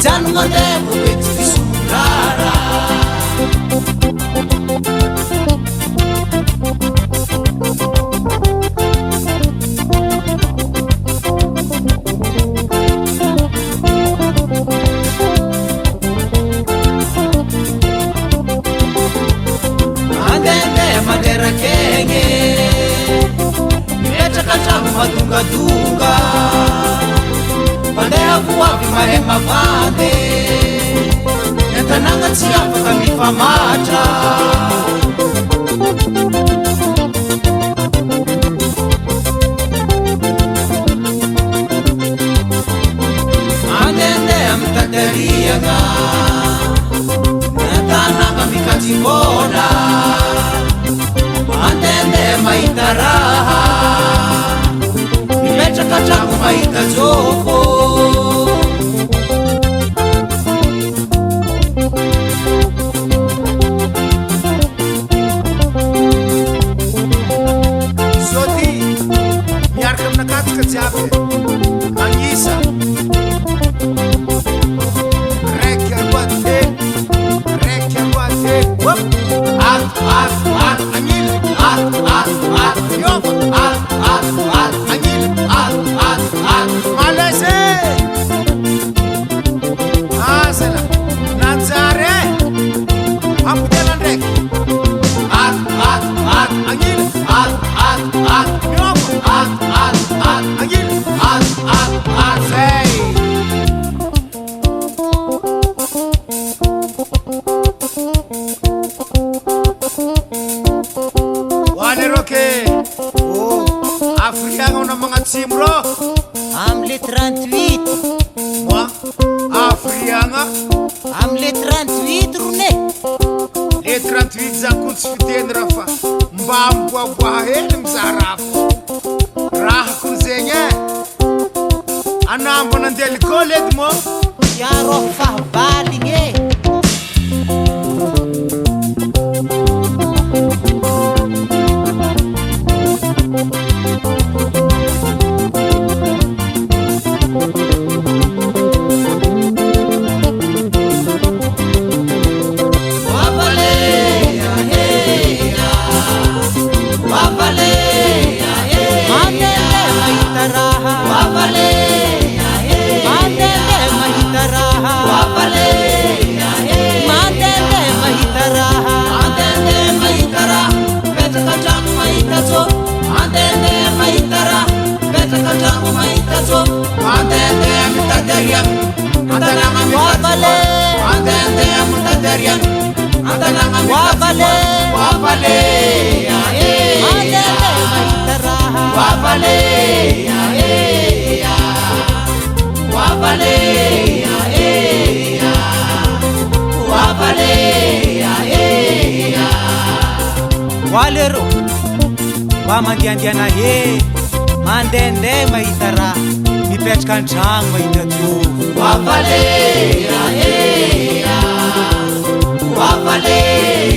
Janmandevo peti surara Andende madera kenye Mecha kachamu madunga Pandea kuwapi mahema vande Netananga tiafa kamifa mata Andende amtatariaga Netananga mikatibona Andende maitaraha Nimecha kachamu maita joko Soti Miarkam nakatka jabe Angisa Rekya wate Wop Angil Yop Angil Malese Asela Nazare Aputelan rek Angil Yop Angil Say Oh, Afrika ngona mga timro Amle 38 Moi, Afrika nga Amle 38 rune Le 38 za kuts fitendra fa Mbamboaboa hely mizarafa Raha kun zegny Anambo nandeha likôly edy mo Yaro fahabaligny Walero Wamandiandiana he Mandende mahita raha Mipetraka antragno mahita jovy Wavale